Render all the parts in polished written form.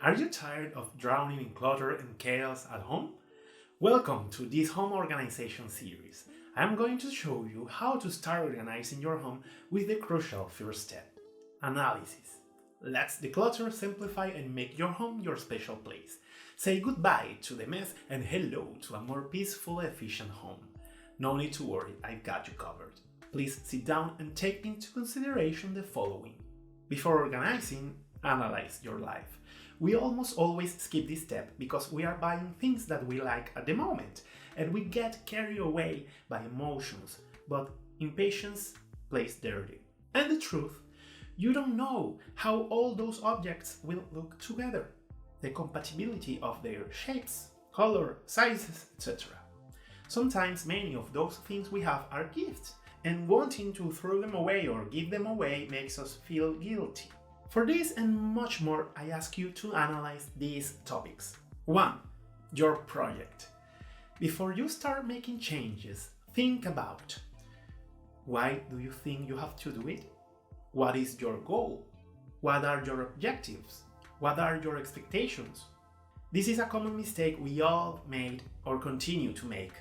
Are you tired of drowning in clutter and chaos at home? Welcome to this home organization series. I'm going to show you how to start organizing your home with the crucial first step: analysis. Let's declutter, simplify, and make your home your special place. Say goodbye to the mess and hello to a more peaceful, efficient home. No need to worry, I've got you covered. Please sit down and take into consideration the following. Before organizing, analyze your life. We almost always skip this step because we are buying things that we like at the moment and we get carried away by emotions, but impatience plays dirty. And the truth, you don't know how all those objects will look together, the compatibility of their shapes, color, sizes, etc. Sometimes many of those things we have are gifts, and wanting to throw them away or give them away makes us feel guilty. For this and much more, I ask you to analyze these topics. 1. Your project. Before you start making changes, think about: why do you think you have to do it? What is your goal? What are your objectives? What are your expectations? This is a common mistake we all made or continue to make.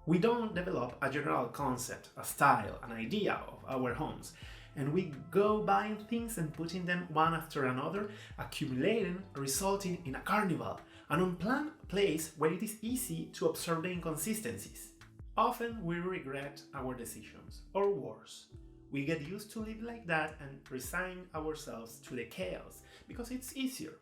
We don't develop a general concept, a style, an idea of our homes, and we go buying things and putting them one after another, accumulating, resulting in a carnival, an unplanned place where it is easy to observe the inconsistencies. Often we regret our decisions, or worse, we get used to live like that and resign ourselves to the chaos because it's easier.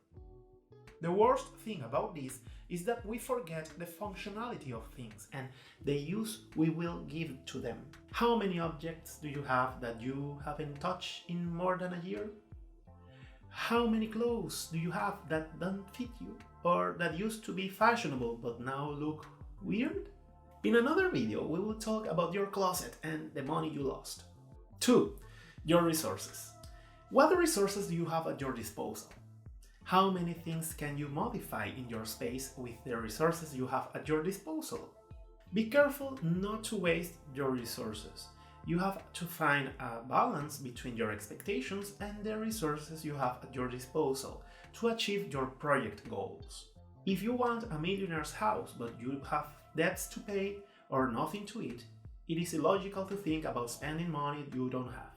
The worst thing about this is that we forget the functionality of things and the use we will give to them. How many objects do you have that you haven't touched in more than a year? How many clothes do you have that don't fit you or that used to be fashionable but now look weird? In another video, we will talk about your closet and the money you lost. 2. Your resources. What resources do you have at your disposal? How many things can you modify in your space with the resources you have at your disposal? Be careful not to waste your resources. You have to find a balance between your expectations and the resources you have at your disposal to achieve your project goals. If you want a millionaire's house but you have debts to pay or nothing to eat, it is illogical to think about spending money you don't have.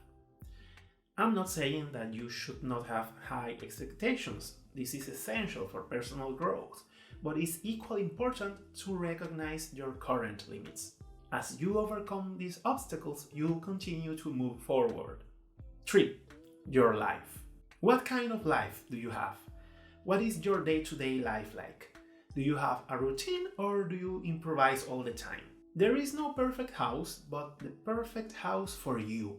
I'm not saying that you should not have high expectations. This is essential for personal growth, but it's equally important to recognize your current limits. As you overcome these obstacles, you'll continue to move forward. 3. Your life. What kind of life do you have? What is your day-to-day life like? Do you have a routine or do you improvise all the time? There is no perfect house, but the perfect house for you.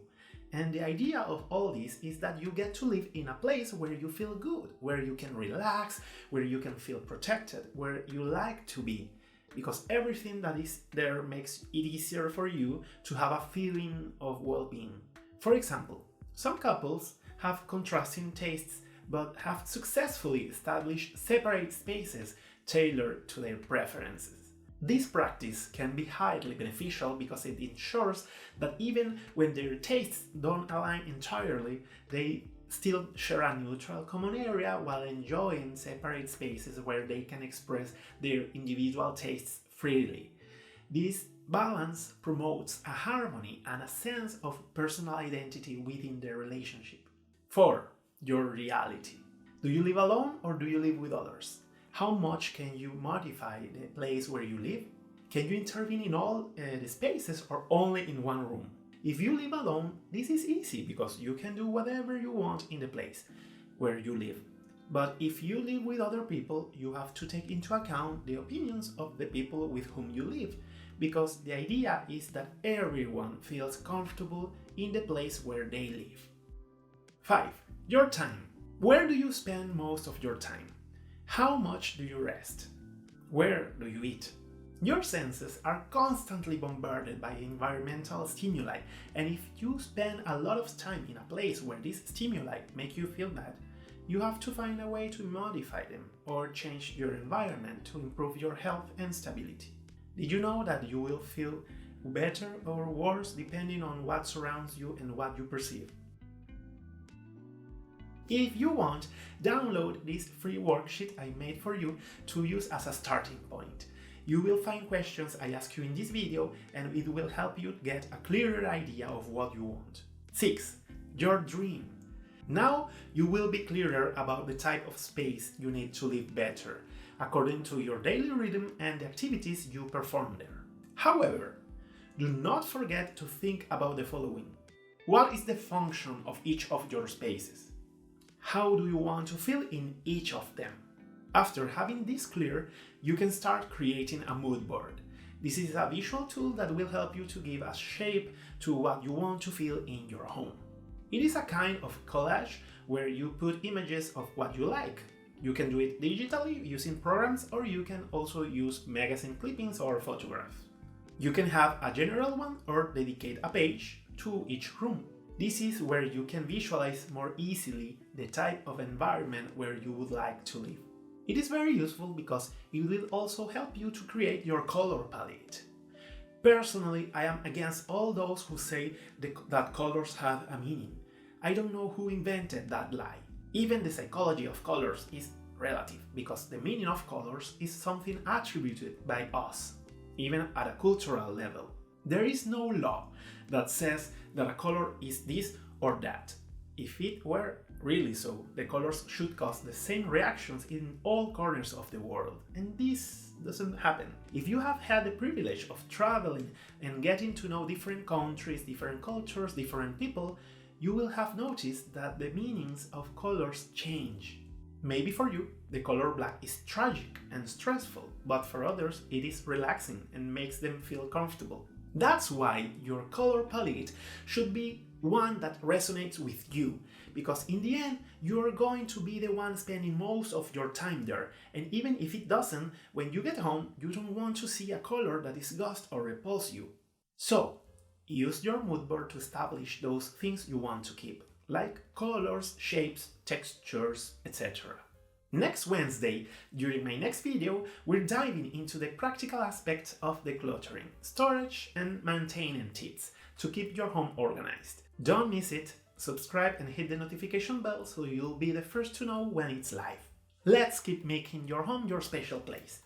And the idea of all this is that you get to live in a place where you feel good, where you can relax, where you can feel protected, where you like to be. Because everything that is there makes it easier for you to have a feeling of well-being. For example, some couples have contrasting tastes but have successfully established separate spaces tailored to their preferences. This practice can be highly beneficial because it ensures that even when their tastes don't align entirely, they still share a neutral common area while enjoying separate spaces where they can express their individual tastes freely. This balance promotes a harmony and a sense of personal identity within their relationship. 4. Your reality. Do you live alone or do you live with others? How much can you modify the place where you live? Can you intervene in all the spaces or only in one room? If you live alone, this is easy because you can do whatever you want in the place where you live. But if you live with other people, you have to take into account the opinions of the people with whom you live, because the idea is that everyone feels comfortable in the place where they live. 5. Your time. Where do you spend most of your time? How much do you rest? Where do you eat? Your senses are constantly bombarded by environmental stimuli, and if you spend a lot of time in a place where these stimuli make you feel bad, you have to find a way to modify them or change your environment to improve your health and stability. Did you know that you will feel better or worse depending on what surrounds you and what you perceive? If you want, download this free worksheet I made for you to use as a starting point. You will find questions I ask you in this video and it will help you get a clearer idea of what you want. 6. Your dream. Now you will be clearer about the type of space you need to live better, according to your daily rhythm and the activities you perform there. However, do not forget to think about the following. What is the function of each of your spaces? How do you want to feel in each of them? After having this clear, you can start creating a mood board. This is a visual tool that will help you to give a shape to what you want to feel in your home. It is a kind of collage where you put images of what you like. You can do it digitally using programs, or you can also use magazine clippings or photographs. You can have a general one or dedicate a page to each room. This is where you can visualize more easily the type of environment where you would like to live. It is very useful because it will also help you to create your color palette. Personally, I am against all those who say that colors have a meaning. I don't know who invented that lie. Even the psychology of colors is relative because the meaning of colors is something attributed by us, even at a cultural level. There is no law that says that a color is this or that. If it were really so, the colors should cause the same reactions in all corners of the world, and this doesn't happen. If you have had the privilege of traveling and getting to know different countries, different cultures, different people, you will have noticed that the meanings of colors change. Maybe for you, the color black is tragic and stressful, but for others it is relaxing and makes them feel comfortable. That's why your color palette should be one that resonates with you, because in the end you are going to be the one spending most of your time there, and even if it doesn't, when you get home you don't want to see a color that disgusts or repulses you. So, use your mood board to establish those things you want to keep, like colors, shapes, textures, etc. Next Wednesday, during my next video, we're diving into the practical aspects of decluttering, storage and maintenance tips to keep your home organized. Don't miss it, subscribe and hit the notification bell so you'll be the first to know when it's live. Let's keep making your home your special place.